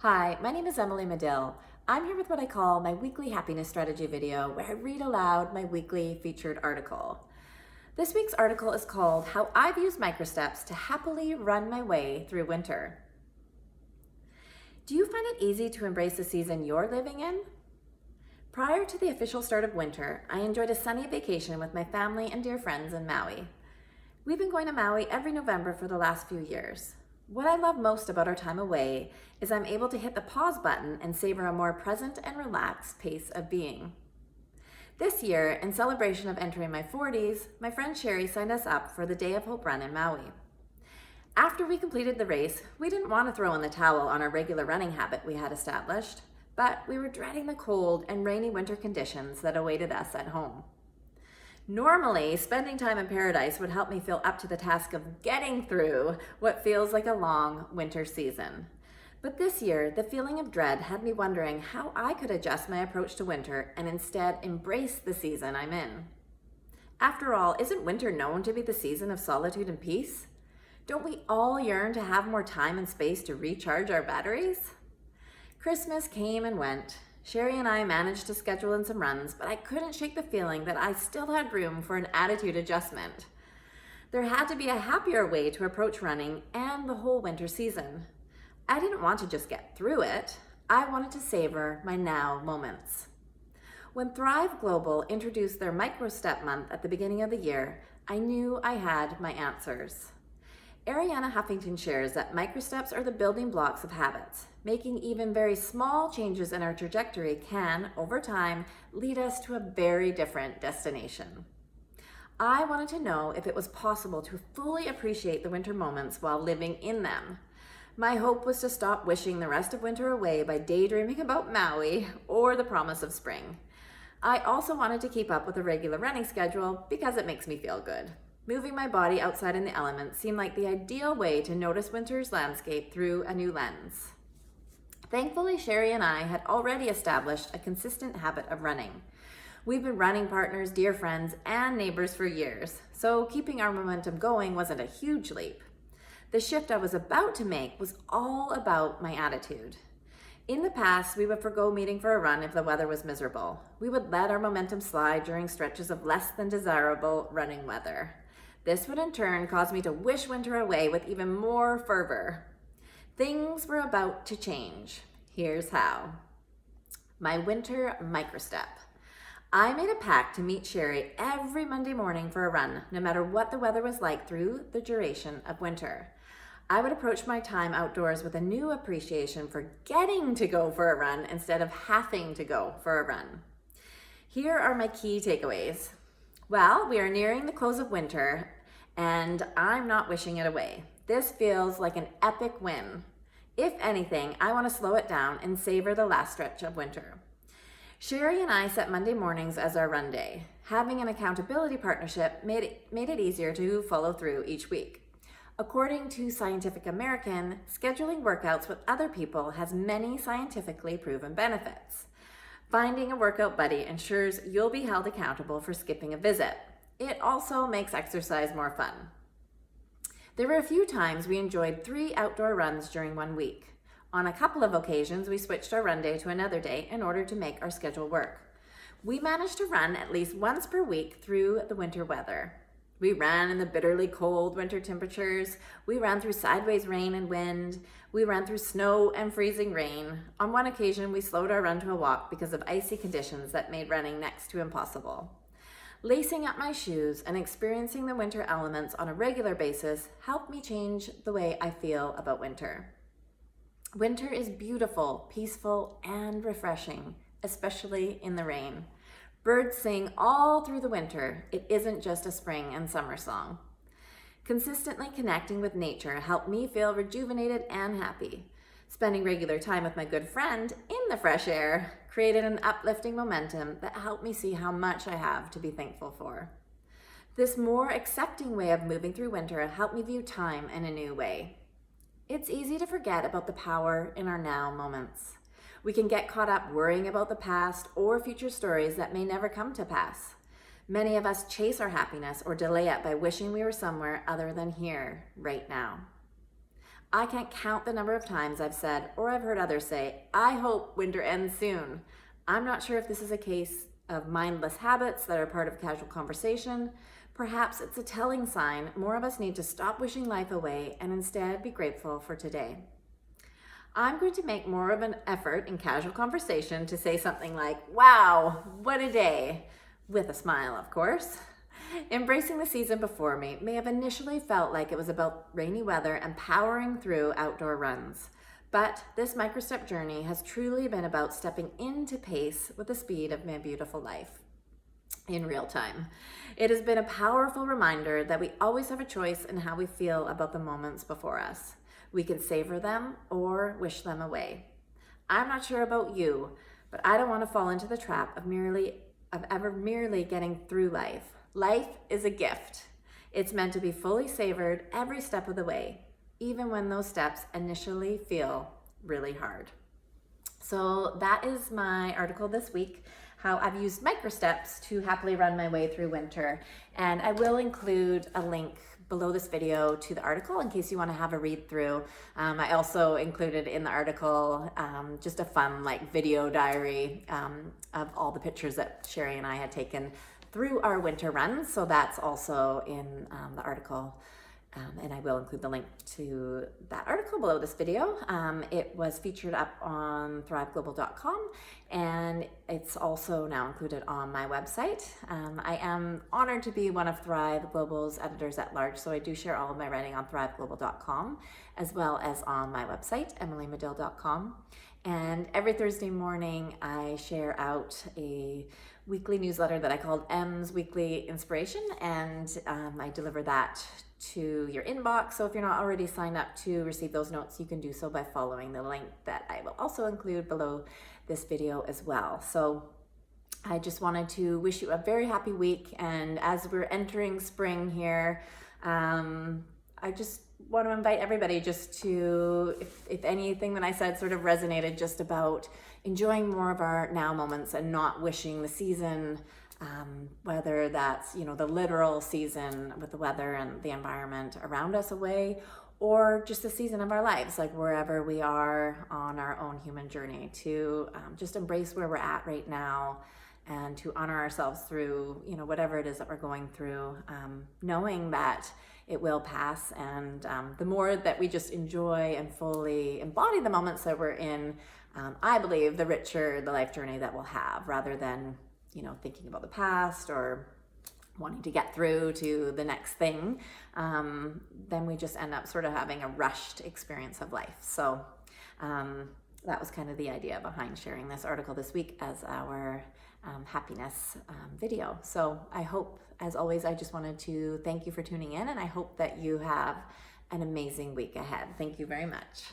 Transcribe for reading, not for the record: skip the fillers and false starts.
Hi, my name is Emily Madill. I'm here with what I call my weekly happiness strategy video, where I read aloud my weekly featured article. This week's article is called How I've Used Microsteps to Happily Run My Way Through Winter. Do you find it easy to embrace the season you're living in? Prior to the official start of winter, I enjoyed a sunny vacation with my family and dear friends in Maui. We've been going to Maui every November for the last few years. What I love most about our time away is I'm able to hit the pause button and savor a more present and relaxed pace of being. This year, in celebration of entering my 40s, my friend Sherry signed us up for the Day of Hope run in Maui. After we completed the race, we didn't want to throw in the towel on our regular running habit we had established, but we were dreading the cold and rainy winter conditions that awaited us at home. Normally, spending time in paradise would help me feel up to the task of getting through what feels like a long winter season. But this year, the feeling of dread had me wondering how I could adjust my approach to winter and instead embrace the season I'm in. After all, isn't winter known to be the season of solitude and peace? Don't we all yearn to have more time and space to recharge our batteries? Christmas came and went. Sherry and I managed to schedule in some runs, but I couldn't shake the feeling that I still had room for an attitude adjustment. There had to be a happier way to approach running and the whole winter season. I didn't want to just get through it. I wanted to savor my now moments. When Thrive Global introduced their Microstep month at the beginning of the year, I knew I had my answers. Ariana Huffington shares that microsteps are the building blocks of habits. Making even very small changes in our trajectory can, over time, lead us to a very different destination. I wanted to know if it was possible to fully appreciate the winter moments while living in them. My hope was to stop wishing the rest of winter away by daydreaming about Maui or the promise of spring. I also wanted to keep up with a regular running schedule because it makes me feel good. Moving my body outside in the elements seemed like the ideal way to notice winter's landscape through a new lens. Thankfully, Sherry and I had already established a consistent habit of running. We've been running partners, dear friends, and neighbors for years, so keeping our momentum going wasn't a huge leap. The shift I was about to make was all about my attitude. In the past, we would forgo meeting for a run if the weather was miserable. We would let our momentum slide during stretches of less than desirable running weather. This would in turn cause me to wish winter away with even more fervor. Things were about to change. Here's how. My winter microstep. I made a pact to meet Sherry every Monday morning for a run, no matter what the weather was like through the duration of winter. I would approach my time outdoors with a new appreciation for getting to go for a run instead of having to go for a run. Here are my key takeaways. Well, we are nearing the close of winter, and I'm not wishing it away. This feels like an epic win. If anything, I want to slow it down and savor the last stretch of winter. Sherry and I set Monday mornings as our run day. Having an accountability partnership made it easier to follow through each week. According to Scientific American, scheduling workouts with other people has many scientifically proven benefits. Finding a workout buddy ensures you'll be held accountable for skipping a visit. It also makes exercise more fun. There were a few times we enjoyed 3 outdoor runs during one week. On a couple of occasions, we switched our run day to another day in order to make our schedule work. We managed to run at least once per week through the winter weather. We ran in the bitterly cold winter temperatures. We ran through sideways rain and wind. We ran through snow and freezing rain. On one occasion, we slowed our run to a walk because of icy conditions that made running next to impossible. Lacing up my shoes and experiencing the winter elements on a regular basis helped me change the way I feel about winter. Winter is beautiful, peaceful, and refreshing, especially in the rain. Birds sing all through the winter. It isn't just a spring and summer song. Consistently connecting with nature helped me feel rejuvenated and happy. Spending regular time with my good friend in the fresh air created an uplifting momentum that helped me see how much I have to be thankful for. This more accepting way of moving through winter helped me view time in a new way. It's easy to forget about the power in our now moments. We can get caught up worrying about the past or future stories that may never come to pass. Many of us chase our happiness or delay it by wishing we were somewhere other than here, right now. I can't count the number of times I've said, or I've heard others say, I hope winter ends soon. I'm not sure if this is a case of mindless habits that are part of casual conversation. Perhaps it's a telling sign more of us need to stop wishing life away and instead be grateful for today. I'm going to make more of an effort in casual conversation to say something like, wow, what a day, with a smile, of course. Embracing the season before me may have initially felt like it was about rainy weather and powering through outdoor runs. But this microstep journey has truly been about stepping into pace with the speed of my beautiful life in real time. It has been a powerful reminder that we always have a choice in how we feel about the moments before us. We can savor them or wish them away. I'm not sure about you, but I don't want to fall into the trap of ever merely getting through life. Life is a gift. It's meant to be fully savored every step of the way, even when those steps initially feel really hard. So that is my article this week, how I've used Microsteps to happily run my way through winter. And I will include a link below this video to the article in case you want to have a read through. I also included in the article just a fun video diary of all the pictures that Sherry and I had taken through our winter run. So that's also in the article. And I will include the link to that article below this video. It was featured up on thriveglobal.com, and it's also now included on my website. I am honored to be one of Thrive Global's editors at large, so I do share all of my writing on thriveglobal.com as well as on my website, emilymadill.com. And every Thursday morning, I share out a weekly newsletter that I called M's Weekly Inspiration, and I deliver that to your inbox. So if you're not already signed up to receive those notes, you can do so by following the link that I will also include below this video as well. So I just wanted to wish you a very happy week. And as we're entering spring here, I just want to invite everybody just to, if anything that I said sort of resonated, just about enjoying more of our now moments and not wishing the season, whether that's, the literal season with the weather and the environment around us away, or just the season of our lives, like wherever we are on our own human journey, to just embrace where we're at right now and to honor ourselves through, whatever it is that we're going through, knowing that it will pass. And the more that we just enjoy and fully embody the moments that we're in, I believe the richer the life journey that we'll have, rather than thinking about the past or wanting to get through to the next thing, then we just end up sort of having a rushed experience of life. So that was kind of the idea behind sharing this article this week as our happiness video. So I hope, as always, I just wanted to thank you for tuning in, and I hope that you have an amazing week ahead. Thank you very much.